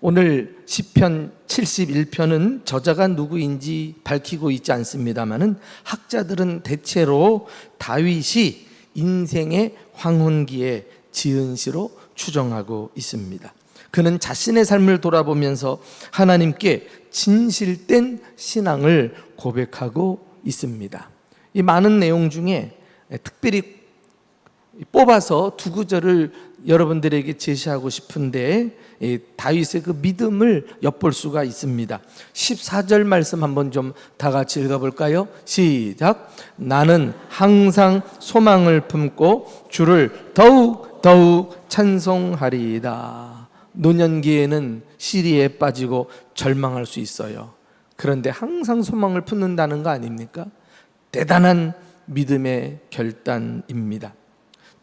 오늘 시편 71편은 저자가 누구인지 밝히고 있지 않습니다마는 학자들은 대체로 다윗이 인생의 황혼기에 지은 시로 추정하고 있습니다. 그는 자신의 삶을 돌아보면서 하나님께 진실된 신앙을 고백하고 있습니다. 이 많은 내용 중에 특별히 뽑아서 두 구절을 여러분들에게 제시하고 싶은데 다윗의 그 믿음을 엿볼 수가 있습니다. 14절 말씀 한번 좀 다 같이 읽어볼까요? 시작. 나는 항상 소망을 품고 주를 더욱 찬송하리이다. 노년기에는 시리에 빠지고 절망할 수 있어요. 그런데 항상 소망을 품는다는 거 아닙니까? 대단한 믿음의 결단입니다.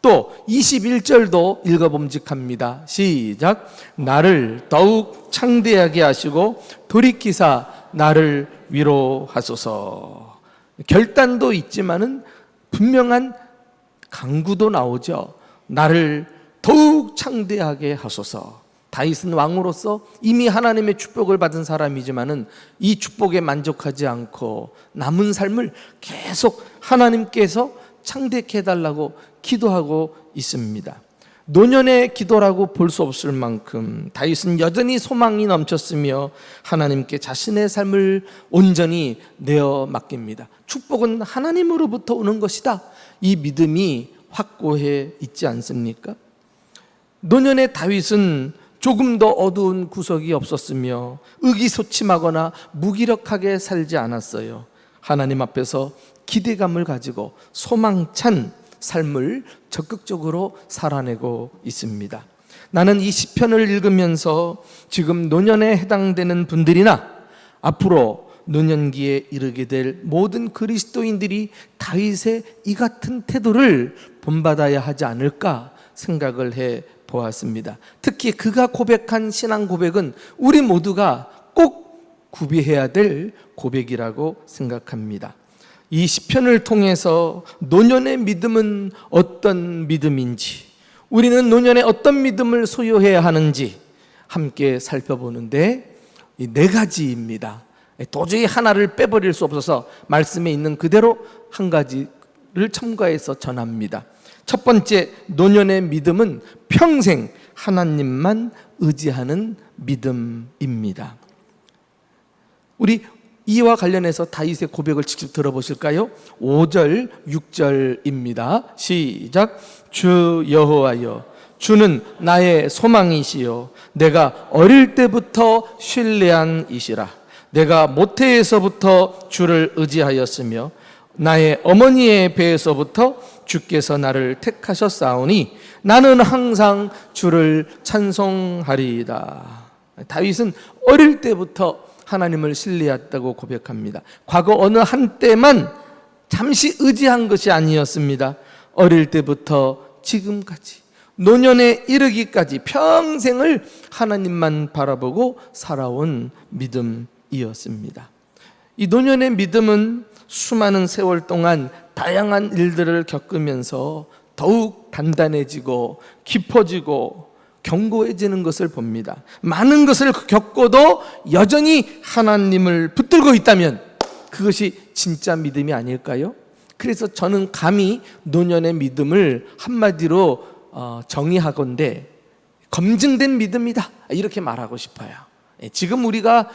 또 21절도 읽어봄직합니다. 시작. 나를 더욱 창대하게 하시고 돌이키사 나를 위로하소서. 결단도 있지만은 분명한 강구도 나오죠. 나를 더욱 창대하게 하소서. 다윗은 왕으로서 이미 하나님의 축복을 받은 사람이지만은 이 축복에 만족하지 않고 남은 삶을 계속 하나님께서 창대케 해달라고 기도하고 있습니다. 노년의 기도라고 볼 수 없을 만큼 다윗은 여전히 소망이 넘쳤으며 하나님께 자신의 삶을 온전히 내어 맡깁니다. 축복은 하나님으로부터 오는 것이다. 이 믿음이 확고해 있지 않습니까? 노년의 다윗은 조금 더 어두운 구석이 없었으며 의기소침하거나 무기력하게 살지 않았어요. 하나님 앞에서 기대감을 가지고 소망찬 삶을 적극적으로 살아내고 있습니다. 나는 이 시편을 읽으면서 지금 노년에 해당되는 분들이나 앞으로 노년기에 이르게 될 모든 그리스도인들이 다윗의 이 같은 태도를 본받아야 하지 않을까 생각을 해 보았습니다. 특히 그가 고백한 신앙 고백은 우리 모두가 꼭 구비해야 될 고백이라고 생각합니다. 이 시편을 통해서 노년의 믿음은 어떤 믿음인지, 우리는 노년에 어떤 믿음을 소유해야 하는지 함께 살펴보는데 이 네 가지입니다. 도저히 하나를 빼버릴 수 없어서 말씀에 있는 그대로 한 가지를 첨가해서 전합니다. 첫 번째, 노년의 믿음은 평생 하나님만 의지하는 믿음입니다. 우리 이와 관련해서 다윗의 고백을 직접 들어보실까요? 5절, 6절입니다. 시작. 주 여호와여, 주는 나의 소망이시요 내가 어릴 때부터 신뢰한 이시라. 내가 모태에서부터 주를 의지하였으며 나의 어머니의 배에서부터 주께서 나를 택하셨사오니 나는 항상 주를 찬송하리이다. 다윗은 어릴 때부터 하나님을 신뢰했다고 고백합니다. 과거 어느 한때만 잠시 의지한 것이 아니었습니다. 어릴 때부터 지금까지 노년에 이르기까지 평생을 하나님만 바라보고 살아온 믿음이었습니다. 이 노년의 믿음은 수많은 세월 동안 다양한 일들을 겪으면서 더욱 단단해지고 깊어지고 견고해지는 것을 봅니다. 많은 것을 겪고도 여전히 하나님을 붙들고 있다면 그것이 진짜 믿음이 아닐까요? 그래서 저는 감히 노년의 믿음을 한마디로 정의하건대 검증된 믿음이다 이렇게 말하고 싶어요. 지금 우리가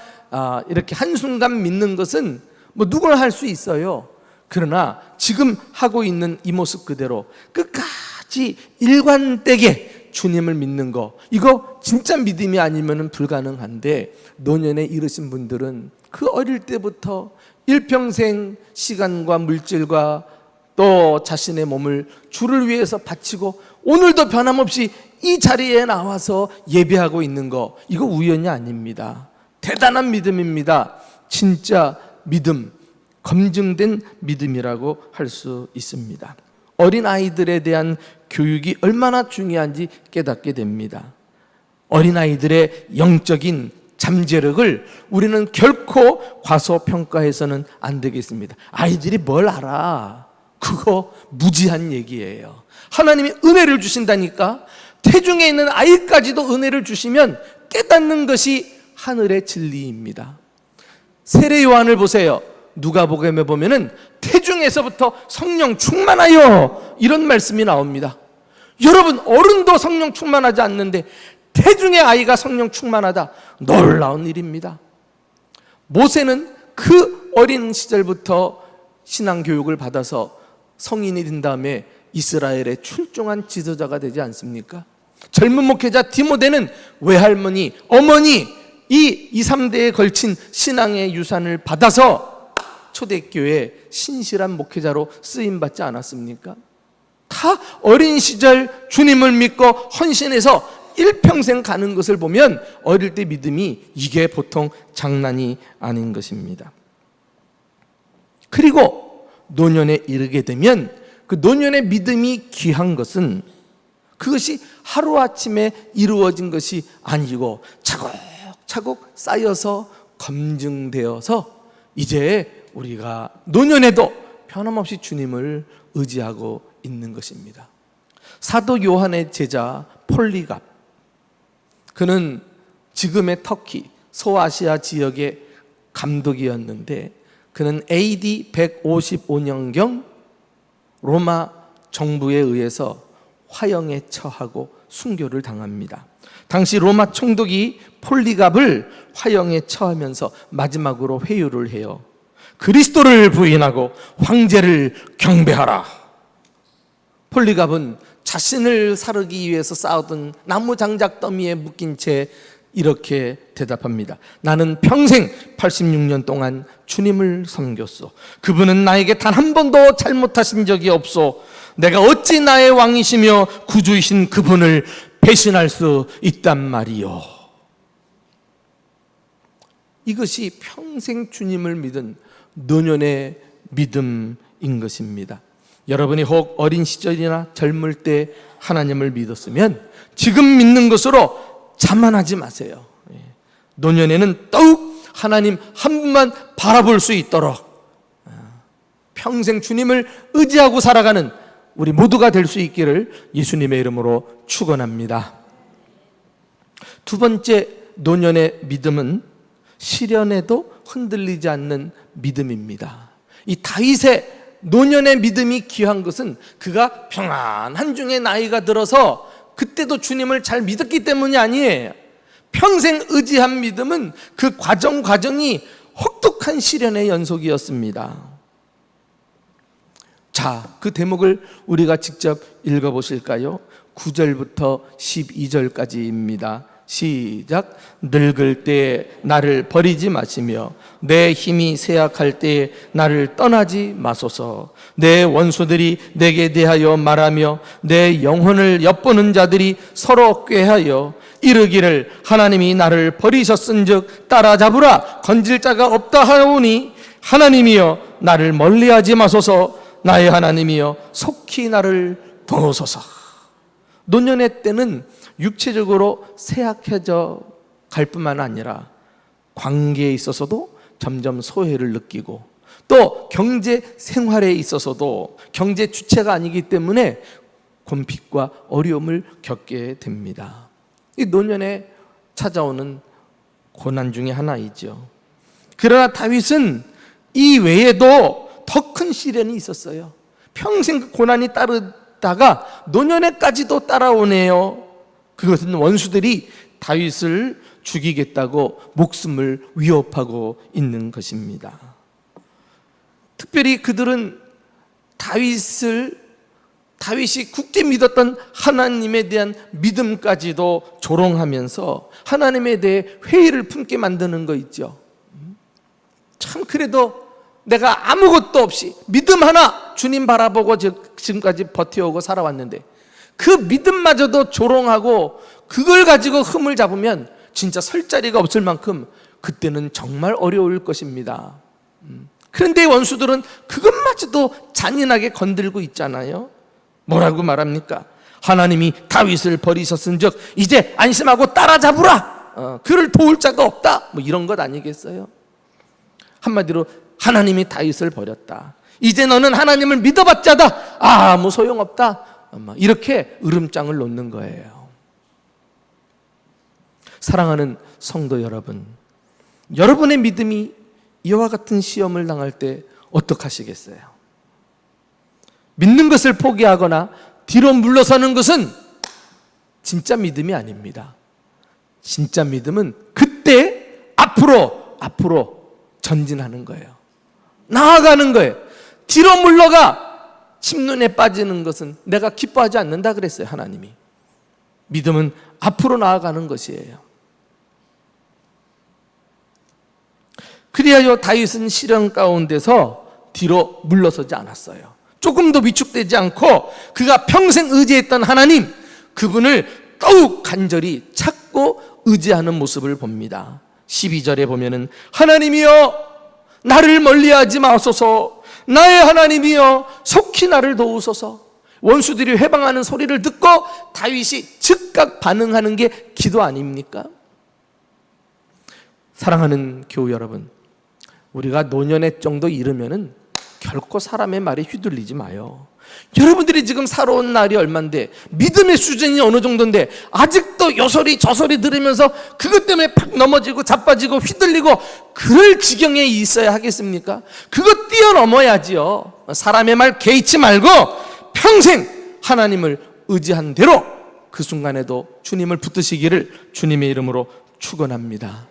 이렇게 한순간 믿는 것은 뭐 누구나 할 수 있어요. 그러나 지금 하고 있는 이 모습 그대로 끝까지 일관되게 주님을 믿는 거, 이거 진짜 믿음이 아니면 불가능한데 노년에 이르신 분들은 그 어릴 때부터 일평생 시간과 물질과 또 자신의 몸을 주를 위해서 바치고 오늘도 변함없이 이 자리에 나와서 예배하고 있는 거, 이거 우연이 아닙니다. 대단한 믿음입니다. 진짜 믿음, 검증된 믿음이라고 할 수 있습니다. 어린아이들에 대한 교육이 얼마나 중요한지 깨닫게 됩니다. 어린아이들의 영적인 잠재력을 우리는 결코 과소평가해서는 안 되겠습니다. 아이들이 뭘 알아? 그거 무지한 얘기예요. 하나님이 은혜를 주신다니까. 태중에 있는 아이까지도 은혜를 주시면 깨닫는 것이 하늘의 진리입니다. 세례 요한을 보세요. 누가복음에 보면은 태중에서부터 성령 충만하여 이런 말씀이 나옵니다. 여러분, 어른도 성령 충만하지 않는데 태중의 아이가 성령 충만하다, 놀라운 일입니다. 모세는 그 어린 시절부터 신앙 교육을 받아서 성인이 된 다음에 이스라엘의 출중한 지도자가 되지 않습니까? 젊은 목회자 디모데는 외할머니, 어머니 이 2, 3대에 걸친 신앙의 유산을 받아서 초대교회 신실한 목회자로 쓰임받지 않았습니까? 다 어린 시절 주님을 믿고 헌신해서 일평생 가는 것을 보면 어릴 때 믿음이 이게 보통 장난이 아닌 것입니다. 그리고 노년에 이르게 되면 그 노년의 믿음이 귀한 것은 그것이 하루아침에 이루어진 것이 아니고 차곡차곡 쌓여서 검증되어서 이제 우리가 노년에도 변함없이 주님을 의지하고 있는 것입니다. 사도 요한의 제자 폴리갑, 그는 지금의 터키 소아시아 지역의 감독이었는데 그는 AD 155년경 로마 정부에 의해서 화형에 처하고 순교를 당합니다. 당시 로마 총독이 폴리갑을 화형에 처하면서 마지막으로 회유를 해요. 그리스도를 부인하고 황제를 경배하라. 폴리갑은 자신을 사르기 위해서 쌓아둔 나무 장작 더미에 묶인 채 이렇게 대답합니다. 나는 평생 86년 동안 주님을 섬겼소. 그분은 나에게 단 한 번도 잘못하신 적이 없소. 내가 어찌 나의 왕이시며 구주이신 그분을 배신할 수 있단 말이요. 이것이 평생 주님을 믿은 노년의 믿음인 것입니다. 여러분이 혹 어린 시절이나 젊을 때 하나님을 믿었으면 지금 믿는 것으로 자만하지 마세요. 노년에는 더욱 하나님 한 분만 바라볼 수 있도록 평생 주님을 의지하고 살아가는 우리 모두가 될 수 있기를 예수님의 이름으로 축원합니다. 두 번째 노년의 믿음은 시련에도 흔들리지 않는 믿음입니다. 이 다윗의 노년의 믿음이 귀한 것은 그가 평안한 중에 나이가 들어서 그때도 주님을 잘 믿었기 때문이 아니에요. 평생 의지한 믿음은 그 과정이 혹독한 시련의 연속이었습니다. 자, 그 대목을 우리가 직접 읽어보실까요? 9절부터 12절까지입니다. 시작. 늙을 때에 나를 버리지 마시며 내 힘이 쇠약할 때에 나를 떠나지 마소서. 내 원수들이 내게 대하여 말하며 내 영혼을 엿보는 자들이 서로 꾀하여 이르기를 하나님이 나를 버리셨은즉 따라잡으라. 건질 자가 없다 하오니 하나님이여 나를 멀리하지 마소서. 나의 하나님이여 속히 나를 도우소서. 노년의 때는 육체적으로 쇠약해져 갈 뿐만 아니라 관계에 있어서도 점점 소외를 느끼고 또 경제 생활에 있어서도 경제 주체가 아니기 때문에 곤핍과 어려움을 겪게 됩니다. 이 노년에 찾아오는 고난 중에 하나이죠. 그러나 다윗은 이 외에도 더 큰 시련이 있었어요. 평생 그 고난이 따르다가 노년에까지도 따라오네요. 그것은 원수들이 다윗을 죽이겠다고 목숨을 위협하고 있는 것입니다. 특별히 그들은 다윗이 굳게 믿었던 하나님에 대한 믿음까지도 조롱하면서 하나님에 대해 회의를 품게 만드는 거 있죠. 참 그래도 내가 아무것도 없이 믿음 하나 주님 바라보고 지금까지 버텨오고 살아왔는데 그 믿음마저도 조롱하고 그걸 가지고 흠을 잡으면 진짜 설 자리가 없을 만큼 그때는 정말 어려울 것입니다. 그런데 원수들은 그것마저도 잔인하게 건들고 있잖아요. 뭐라고 말합니까? 하나님이 다윗을 버리셨은즉 이제 안심하고 따라잡으라. 그를 도울 자가 없다. 뭐 이런 것 아니겠어요? 한마디로 하나님이 다윗을 버렸다. 이제 너는 하나님을 믿어봤자다. 아무 소용없다. 이렇게 으름장을 놓는 거예요. 사랑하는 성도 여러분, 여러분의 믿음이 이와 같은 시험을 당할 때 어떡하시겠어요? 믿는 것을 포기하거나 뒤로 물러서는 것은 진짜 믿음이 아닙니다. 진짜 믿음은 그때 앞으로 전진하는 거예요. 나아가는 거예요. 뒤로 물러가 침눈에 빠지는 것은 내가 기뻐하지 않는다 그랬어요, 하나님이. 믿음은 앞으로 나아가는 것이에요. 그리하여 다윗은 시련 가운데서 뒤로 물러서지 않았어요. 조금도 위축되지 않고 그가 평생 의지했던 하나님, 그분을 더욱 간절히 찾고 의지하는 모습을 봅니다. 12절에 보면은 하나님이여 나를 멀리하지 마소서, 나의 하나님이여 속히 나를 도우소서. 원수들이 회방하는 소리를 듣고 다윗이 즉각 반응하는 게 기도 아닙니까? 사랑하는 교우 여러분, 우리가 노년의 정도 이르면은 결코 사람의 말에 휘둘리지 마요. 여러분들이 지금 살아온 날이 얼만데, 믿음의 수준이 어느 정도인데 아직도 요소리 저소리 들으면서 그것 때문에 팍 넘어지고 자빠지고 휘둘리고 그럴 지경에 있어야 하겠습니까? 그거 뛰어넘어야지요. 사람의 말 개의치 말고 평생 하나님을 의지한 대로 그 순간에도 주님을 붙드시기를 주님의 이름으로 축원합니다.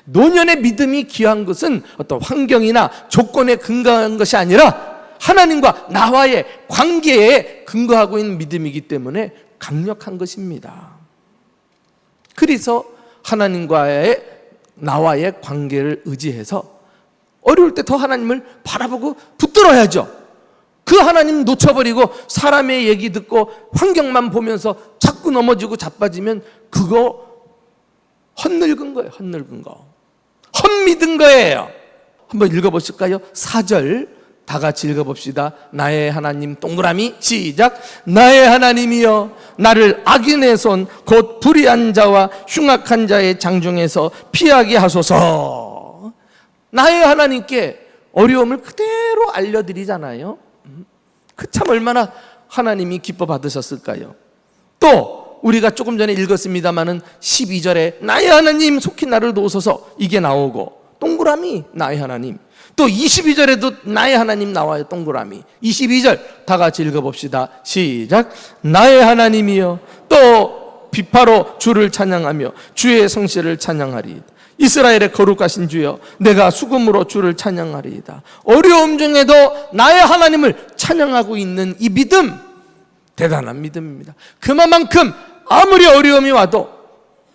노년의 믿음이 귀한 것은 어떤 환경이나 조건에 근거한 것이 아니라 하나님과 나와의 관계에 근거하고 있는 믿음이기 때문에 강력한 것입니다. 그래서 하나님과의 나와의 관계를 의지해서 어려울 때 더 하나님을 바라보고 붙들어야죠. 그 하나님 놓쳐버리고 사람의 얘기 듣고 환경만 보면서 자꾸 넘어지고 자빠지면 그거 헛늙은 거예요. 헛늙은 거. 헛믿은 거예요. 한번 읽어보실까요? 4절 다 같이 읽어봅시다. 나의 하나님 동그라미 시작. 나의 하나님이여 나를 악인의 손 곧 불의한 자와 흉악한 자의 장중에서 피하게 하소서. 나의 하나님께 어려움을 그대로 알려드리잖아요. 그 참 얼마나 하나님이 기뻐 받으셨을까요? 또 우리가 조금 전에 읽었습니다마는 12절에 나의 하나님 속히 나를 도우소서 이게 나오고 동그라미 나의 하나님, 또 22절에도 나의 하나님 나와요. 동그라미 22절 다 같이 읽어봅시다. 시작. 나의 하나님이여 또 비파로 주를 찬양하며 주의 성실을 찬양하리. 이스라엘의 거룩하신 주여 내가 수금으로 주를 찬양하리이다. 어려움 중에도 나의 하나님을 찬양하고 있는 이 믿음, 대단한 믿음입니다. 그만큼 아무리 어려움이 와도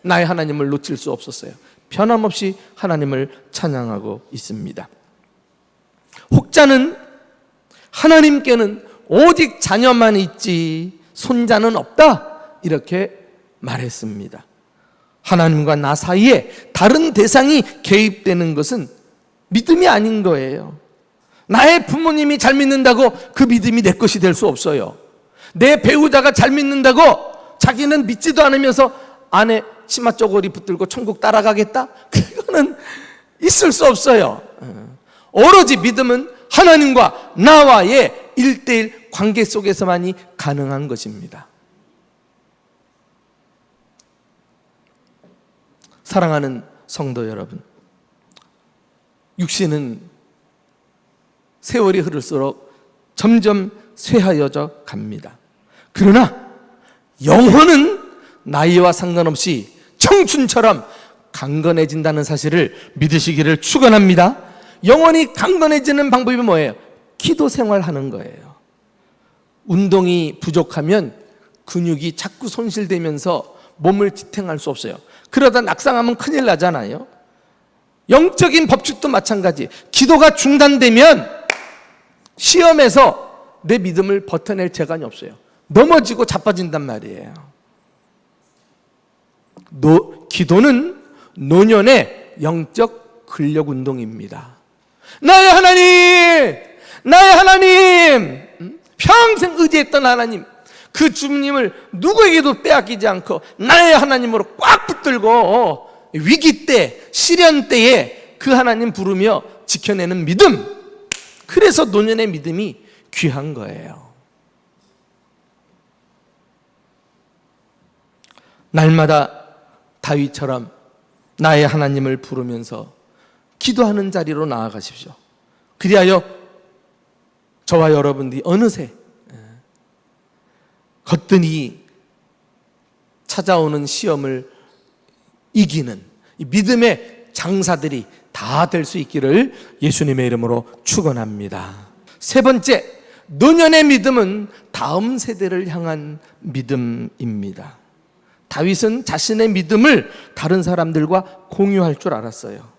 나의 하나님을 놓칠 수 없었어요. 변함없이 하나님을 찬양하고 있습니다. 혹자는 하나님께는 오직 자녀만 있지 손자는 없다 이렇게 말했습니다. 하나님과 나 사이에 다른 대상이 개입되는 것은 믿음이 아닌 거예요. 나의 부모님이 잘 믿는다고 그 믿음이 내 것이 될 수 없어요. 내 배우자가 잘 믿는다고 자기는 믿지도 않으면서 아내 치마 쪼고리 붙들고 천국 따라가겠다? 그거는 있을 수 없어요. 오로지 믿음은 하나님과 나와의 1:1 관계 속에서만이 가능한 것입니다. 사랑하는 성도 여러분, 육신은 세월이 흐를수록 점점 쇠하여져 갑니다. 그러나 영혼은 나이와 상관없이 청춘처럼 강건해진다는 사실을 믿으시기를 축원합니다. 영혼이 강건해지는 방법이 뭐예요? 기도 생활하는 거예요. 운동이 부족하면 근육이 자꾸 손실되면서 몸을 지탱할 수 없어요. 그러다 낙상하면 큰일 나잖아요. 영적인 법칙도 마찬가지. 기도가 중단되면 시험에서 내 믿음을 버텨낼 재간이 없어요. 넘어지고 자빠진단 말이에요. 기도는 노년의 영적 근력 운동입니다. 나의 하나님, 나의 하나님, 평생 의지했던 하나님, 그 주님을 누구에게도 빼앗기지 않고 나의 하나님으로 꽉 붙들고 위기 때, 시련 때에 그 하나님 부르며 지켜내는 믿음, 그래서 노년의 믿음이 귀한 거예요. 날마다 다윗처럼 나의 하나님을 부르면서 기도하는 자리로 나아가십시오. 그리하여 저와 여러분들이 어느새 거뜬히 찾아오는 시험을 이기는 이 믿음의 장사들이 다 될 수 있기를 예수님의 이름으로 축원합니다. 세 번째, 노년의 믿음은 다음 세대를 향한 믿음입니다. 다윗은 자신의 믿음을 다른 사람들과 공유할 줄 알았어요.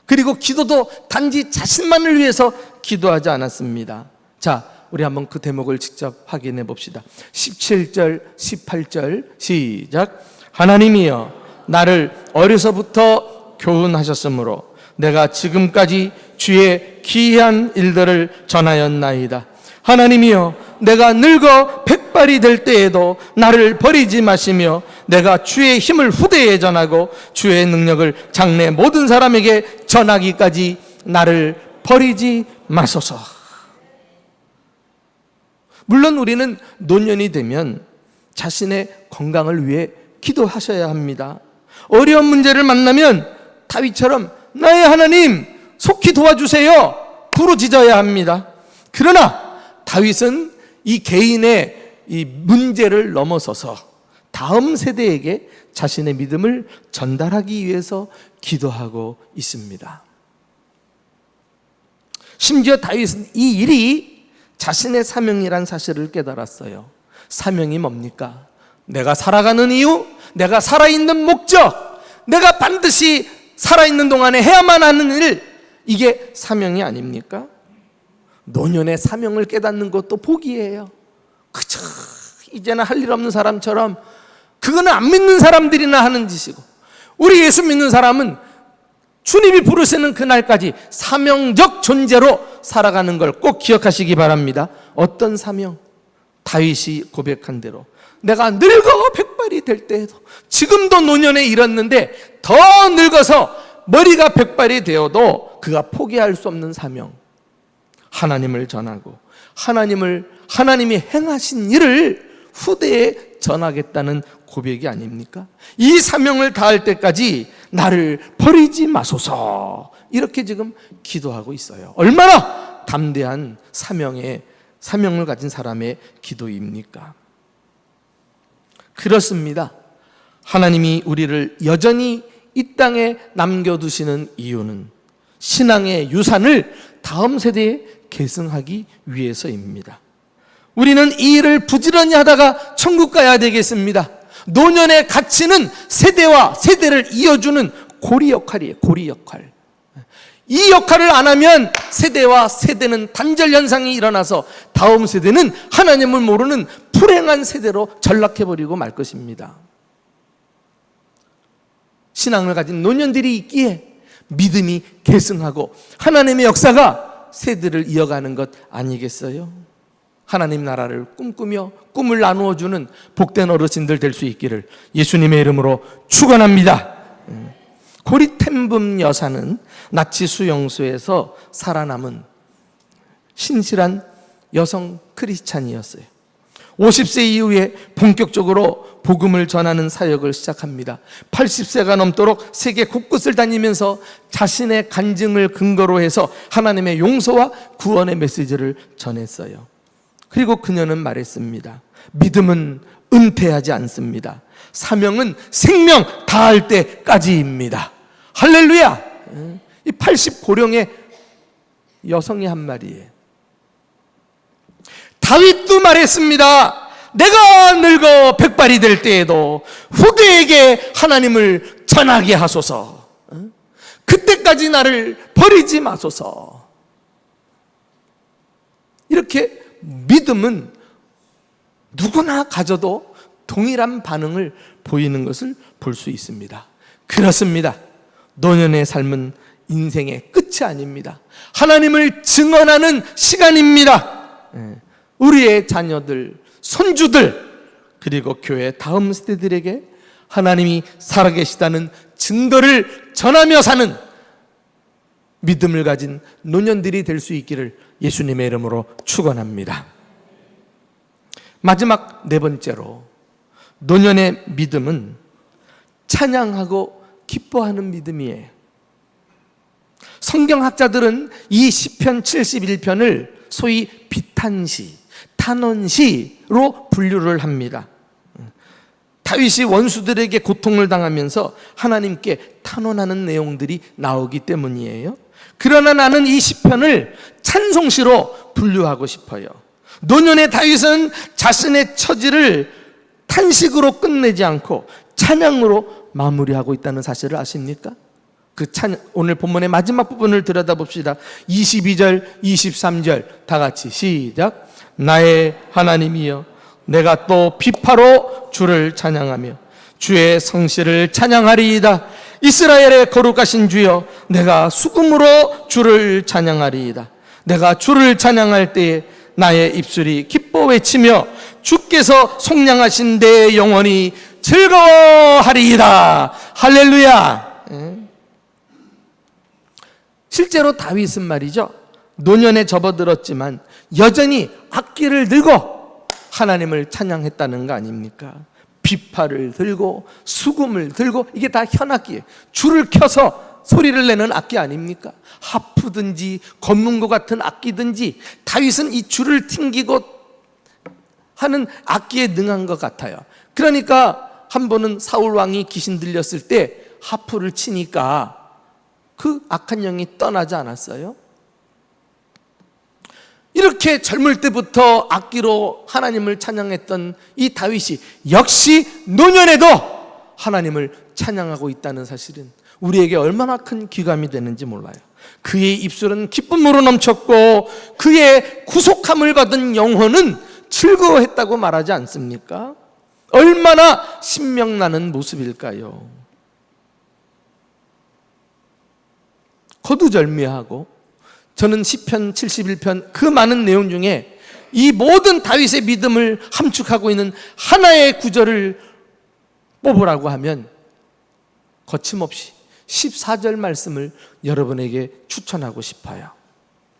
그리고 기도도 단지 자신만을 위해서 기도하지 않았습니다. 자, 우리 한번 그 대목을 직접 확인해 봅시다. 17절, 18절 시작. 하나님이여 나를 어려서부터 교훈하셨으므로 내가 지금까지 주의 기이한 일들을 전하였나이다. 하나님이여 내가 늙어 백발이 될 때에도 나를 버리지 마시며 내가 주의 힘을 후대에 전하고 주의 능력을 장래 모든 사람에게 전하기까지 나를 버리지 마소서. 물론 우리는 노년이 되면 자신의 건강을 위해 기도하셔야 합니다. 어려운 문제를 만나면 다윗처럼 나의 하나님 속히 도와주세요 부르짖어야 합니다. 그러나 다윗은 이 개인의 이 문제를 넘어서서 다음 세대에게 자신의 믿음을 전달하기 위해서 기도하고 있습니다. 심지어 다윗은 이 일이 자신의 사명이란 사실을 깨달았어요. 사명이 뭡니까? 내가 살아가는 이유, 내가 살아있는 목적, 내가 반드시 살아있는 동안에 해야만 하는 일, 이게 사명이 아닙니까? 노년의 사명을 깨닫는 것도 복이에요. 그저 이제는 할 일 없는 사람처럼 그거는 안 믿는 사람들이나 하는 짓이고, 우리 예수 믿는 사람은 주님이 부르시는 그날까지 사명적 존재로 살아가는 걸 꼭 기억하시기 바랍니다. 어떤 사명? 다윗이 고백한 대로 내가 늙어 백발이 될 때에도, 지금도 노년에 이르렀는데 더 늙어서 머리가 백발이 되어도 그가 포기할 수 없는 사명, 하나님을 전하고 하나님이 행하신 일을 후대에 전하겠다는 고백이 아닙니까? 이 사명을 다할 때까지 나를 버리지 마소서, 이렇게 지금 기도하고 있어요. 얼마나 담대한 사명을 가진 사람의 기도입니까? 그렇습니다. 하나님이 우리를 여전히 이 땅에 남겨두시는 이유는 신앙의 유산을 다음 세대에 계승하기 위해서입니다. 우리는 이 일을 부지런히 하다가 천국 가야 되겠습니다. 노년의 가치는 세대와 세대를 이어주는 고리 역할이에요. 고리 역할. 이 역할을 안 하면 세대와 세대는 단절 현상이 일어나서 다음 세대는 하나님을 모르는 불행한 세대로 전락해버리고 말 것입니다. 신앙을 가진 노년들이 있기에 믿음이 계승하고 하나님의 역사가 세대를 이어가는 것 아니겠어요? 하나님 나라를 꿈꾸며 꿈을 나누어주는 복된 어르신들 될 수 있기를 예수님의 이름으로 축원합니다. 고리템붐 여사는 나치 수용소에서 살아남은 신실한 여성 크리스찬이었어요. 50세 이후에 본격적으로 복음을 전하는 사역을 시작합니다. 80세가 넘도록 세계 곳곳을 다니면서 자신의 간증을 근거로 해서 하나님의 용서와 구원의 메시지를 전했어요. 그리고 그녀는 말했습니다. 믿음은 은퇴하지 않습니다. 사명은 생명 다할 때까지입니다. 할렐루야! 이 80고령의 여성이 한 말이에요. 다윗도 말했습니다. 내가 늙어 백발이 될 때에도 후대에게 하나님을 전하게 하소서. 그때까지 나를 버리지 마소서. 이렇게 믿음은 누구나 가져도 동일한 반응을 보이는 것을 볼 수 있습니다. 그렇습니다. 노년의 삶은 인생의 끝이 아닙니다. 하나님을 증언하는 시간입니다. 우리의 자녀들, 손주들, 그리고 교회 다음 세대들에게 하나님이 살아계시다는 증거를 전하며 사는 믿음을 가진 노년들이 될 수 있기를 예수님의 이름으로 축원합니다. 마지막 네 번째로, 노년의 믿음은 찬양하고 기뻐하는 믿음이에요. 성경학자들은 이 시편 71편을 소위 비탄시, 탄원시로 분류를 합니다. 다윗이 원수들에게 고통을 당하면서 하나님께 탄원하는 내용들이 나오기 때문이에요. 그러나 나는 이 시편을 찬송시로 분류하고 싶어요. 노년의 다윗은 자신의 처지를 탄식으로 끝내지 않고 찬양으로 마무리하고 있다는 사실을 아십니까? 오늘 본문의 마지막 부분을 들여다봅시다. 22절, 23절 다 같이 시작. 나의 하나님이여, 내가 또 비파로 주를 찬양하며 주의 성실을 찬양하리이다. 이스라엘의 거룩하신 주여, 내가 수금으로 주를 찬양하리이다. 내가 주를 찬양할 때에 나의 입술이 기뻐 외치며 주께서 속량하신 내 영혼이 즐거워하리이다. 할렐루야. 실제로 다윗은 말이죠, 노년에 접어들었지만 여전히 악기를 들고 하나님을 찬양했다는 거 아닙니까? 비파를 들고 수금을 들고, 이게 다 현악기예요. 줄을 켜서 소리를 내는 악기 아닙니까? 하프든지 걷는 것 같은 악기든지 다윗은 이 줄을 튕기고 하는 악기에 능한 것 같아요. 그러니까 한 번은 사울 왕이 귀신 들렸을 때 하프를 치니까 그 악한 영이 떠나지 않았어요? 이렇게 젊을 때부터 악기로 하나님을 찬양했던 이 다윗이 역시 노년에도 하나님을 찬양하고 있다는 사실은 우리에게 얼마나 큰 귀감이 되는지 몰라요. 그의 입술은 기쁨으로 넘쳤고 그의 구속함을 받은 영혼은 즐거워했다고 말하지 않습니까? 얼마나 신명나는 모습일까요? 거두절미하고, 저는 시편 71편 그 많은 내용 중에 이 모든 다윗의 믿음을 함축하고 있는 하나의 구절을 뽑으라고 하면 거침없이 14절 말씀을 여러분에게 추천하고 싶어요.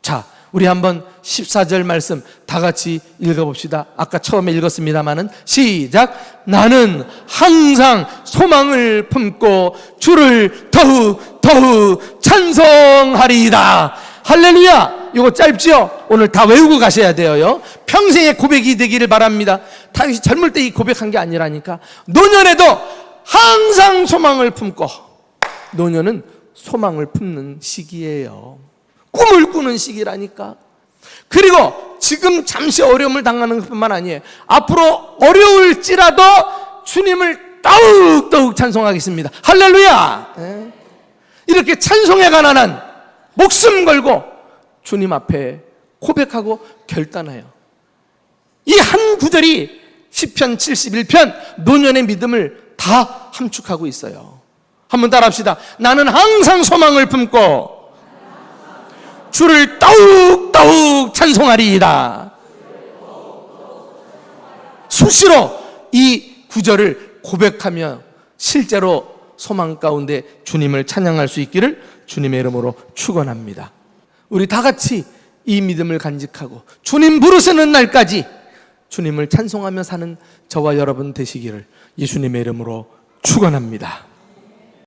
자, 우리 한번 14절 말씀 다 같이 읽어봅시다. 아까 처음에 읽었습니다마는 시작. 나는 항상 소망을 품고 주를 더욱 찬송하리이다. 할렐루야. 이거 짧지요? 오늘 다 외우고 가셔야 돼요. 평생의 고백이 되기를 바랍니다. 다윗이 젊을 때 이 고백한 게 아니라니까. 노년에도 항상 소망을 품고, 노년은 소망을 품는 시기예요. 꿈을 꾸는 시기라니까. 그리고 지금 잠시 어려움을 당하는 것뿐만 아니에요. 앞으로 어려울지라도 주님을 더욱 찬송하겠습니다. 할렐루야. 이렇게 찬송에 관한 한 목숨 걸고 주님 앞에 고백하고 결단해요. 이 한 구절이 시편 71편 노년의 믿음을 다 함축하고 있어요. 한번 따라합시다. 나는 항상 소망을 품고 주를 더욱 찬송하리이다. 수시로 이 구절을 고백하며 실제로 소망 가운데 주님을 찬양할 수 있기를 주님의 이름으로 축원합니다. 우리 다 같이 이 믿음을 간직하고 주님 부르시는 날까지 주님을 찬송하며 사는 저와 여러분 되시기를 예수님의 이름으로 축원합니다.